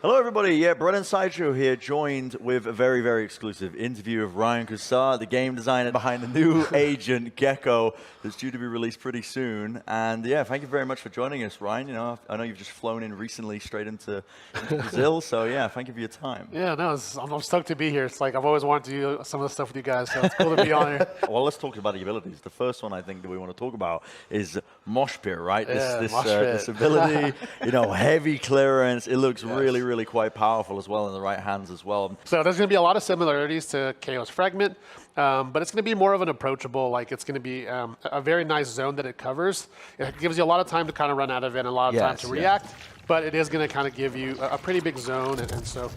Hello, everybody. Yeah, Brennan Sideshow here, joined with a very, very exclusive interview of Ryan Cussard, the game designer behind the new agent Gecko that's due to be released pretty soon. And yeah, thank you very much for joining us, Ryan. You know, I know you've just flown in recently straight into Brazil, so yeah, thank you for your time. Yeah, no, I'm stoked to be here. It's like I've always wanted to do some of the stuff with you guys, so it's cool to be on here. Well, let's talk about the abilities. The first one I think that we want to talk about is Mosh Pit, right? Yeah, This ability, you know, heavy clearance. It looks really quite powerful as well in the right hands as well. So there's going to be a lot of similarities to KO's Fragment, but it's going to be more of an approachable, like it's going to be a very nice zone that it covers. It gives you a lot of time to kind of run out of it and a lot of time to react, but it is going to kind of give you a pretty big zone, and so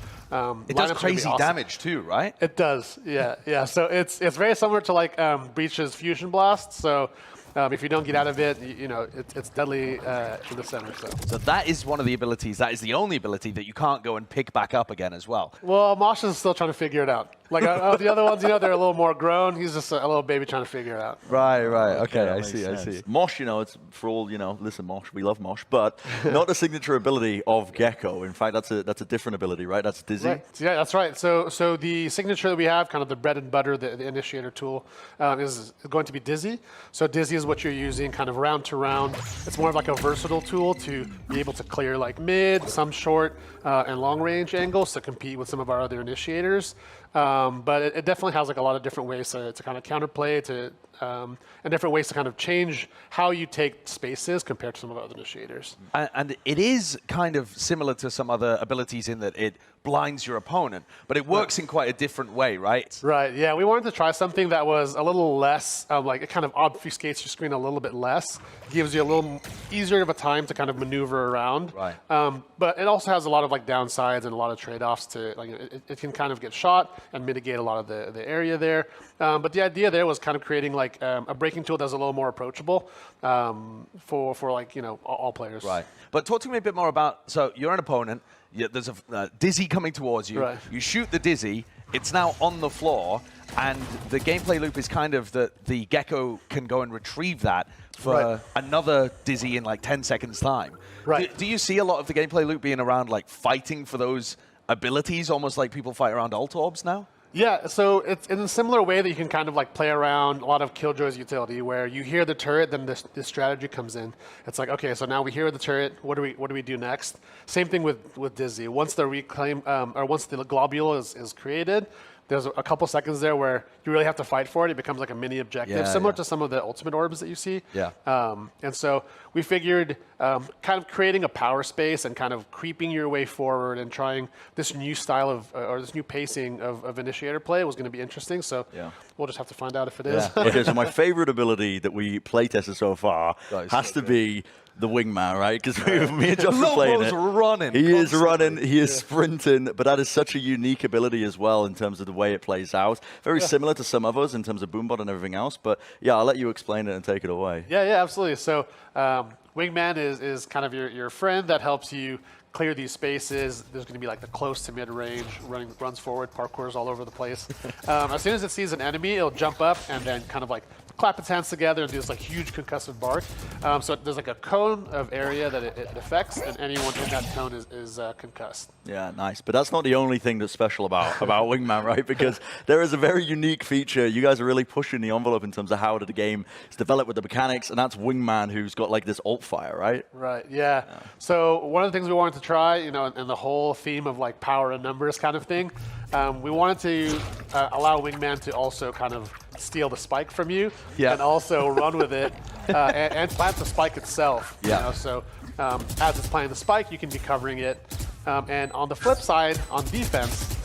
it does crazy damage too, right? It does, yeah. So it's very similar to like Breach's Fusion Blast. So if you don't get out of it, you know it's deadly in the center. So that is one of the abilities. That is the only ability that you can't go and pick back up again as well. Well, Mosh is still trying to figure it out. Like the other ones, you know, they're a little more grown. He's just a little baby trying to figure it out. Right. Okay, I see. Mosh, you know, it's for all, you know, listen, Mosh, we love Mosh, but not the signature ability of Gecko. In fact, that's a different ability, right? That's Dizzy. Right. Yeah, that's right. So the signature that we have, kind of the bread and butter, the initiator tool, is going to be Dizzy. So Dizzy is what you're using kind of round to round. It's more of like a versatile tool to be able to clear like mid, some short, and long range angles to compete with some of our other initiators. But it definitely has like a lot of different ways to kind of counterplay, and different ways to kind of change how you take spaces compared to some of our other initiators. And it is kind of similar to some other abilities in that it blinds your opponent, but it works in quite a different way, right? Right, yeah. We wanted to try something that was a little less, like it kind of obfuscates your screen a little bit less, gives you a little easier of a time to kind of maneuver around. Right. But it also has a lot of like downsides and a lot of trade-offs to, like it can kind of get shot and mitigate a lot of the area there. But the idea there was kind of creating like a breaking tool that's a little more approachable for like, you know, all players. Right. But talk to me a bit more about, so you're an opponent, there's a Dizzy coming towards you, right. You shoot the Dizzy, it's now on the floor, and the gameplay loop is kind of that the Gecko can go and retrieve that for another Dizzy in like 10 seconds time. Right. Do you see a lot of the gameplay loop being around like fighting for those abilities, almost like people fight around alt orbs now? Yeah, so it's in a similar way that you can kind of like play around a lot of Killjoy's utility, where you hear the turret, then the strategy comes in. It's like, okay, so now we hear the turret. What do we do next? Same thing with Dizzy. Once the reclaim or once the globule is created, there's a couple seconds there where you really have to fight for it. It becomes like a mini objective, similar to some of the ultimate orbs that you see. Yeah. And so we figured kind of creating a power space and kind of creeping your way forward and trying this new style of, or this new pacing of initiator play was going to be interesting. So we'll just have to find out if it is. Okay, so my favorite ability that we playtested so far has to be the wingman, right? Because me and Josh are playing it. Running. He is running. He is sprinting. But that is such a unique ability as well in terms of the way it plays out. Very similar to some others in terms of Boombot and everything else. But yeah, I'll let you explain it and take it away. Yeah, absolutely. So wingman is kind of your friend that helps you clear these spaces. There's going to be like the close to mid-range, runs forward, parkours all over the place. As soon as it sees an enemy, it'll jump up and then kind of like clap its hands together and do this like huge concussive bark. So there's like a cone of area that it affects, and anyone in that cone is concussed. Yeah, nice. But that's not the only thing that's special about Wingman, right? Because there is a very unique feature. You guys are really pushing the envelope in terms of how the game is developed with the mechanics, and that's Wingman, who's got like this alt fire, right? Right, yeah. So one of the things we wanted to try, you know, in the whole theme of like power and numbers kind of thing, we wanted to allow Wingman to also kind of steal the spike from you and also run with it and plant the spike itself. You know? So as it's planting the spike, you can be covering it. And on the flip side, on defense,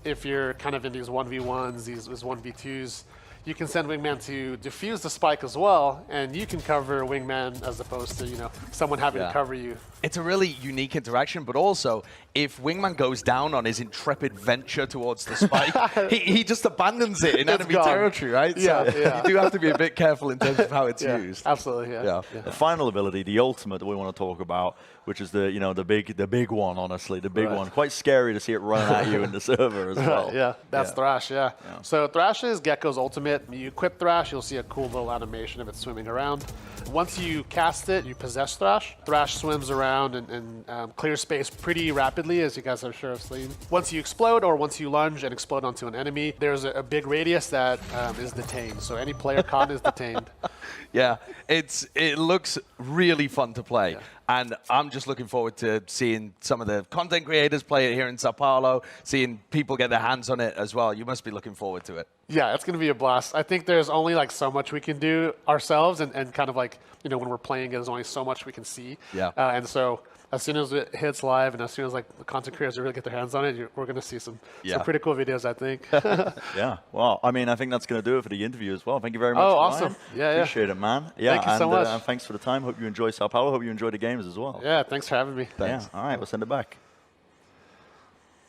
if you're kind of in these 1v1s, these 1v2s, you can send Wingman to defuse the spike as well, and you can cover Wingman as opposed to, you know, someone having to cover you. It's a really unique interaction, but also if Wingman goes down on his intrepid venture towards the spike, he just abandons it in enemy territory, right? Yeah, so you do have to be a bit careful in terms of how it's used. Absolutely, yeah. The final ability, the ultimate that we want to talk about, which is the, you know, the big one, honestly, the big one. Quite scary to see it run at you in the server as well. That's Thrash, So Thrash is Gecko's ultimate. You equip Thrash, you'll see a cool little animation of it swimming around. Once you cast it, you possess Thrash. Thrash swims around around and clear space pretty rapidly, as you guys are sure have seen. Once you explode or once you lunge and explode onto an enemy, there's a big radius that is detained. So any player caught is detained. Yeah, it looks really fun to play. Yeah. And I'm just looking forward to seeing some of the content creators play it here in Sao Paulo, seeing people get their hands on it as well. You must be looking forward to it. Yeah, it's going to be a blast. I think there's only like so much we can do ourselves and kind of like, you know, when we're playing, there's only so much we can see. Yeah. And so as soon as it hits live and as soon as like the content creators really get their hands on it, we're going to see some pretty cool videos, I think. Yeah. Well, I mean, I think that's going to do it for the interview as well. Thank you very much. Oh, awesome. Ryan. Yeah, Appreciate it, man. Yeah. Thank you so much. And thanks for the time. Hope you enjoy Sao Paulo. Hope you enjoy the games as well. Yeah, thanks for having me. Thanks. Yeah. All right. We'll send it back.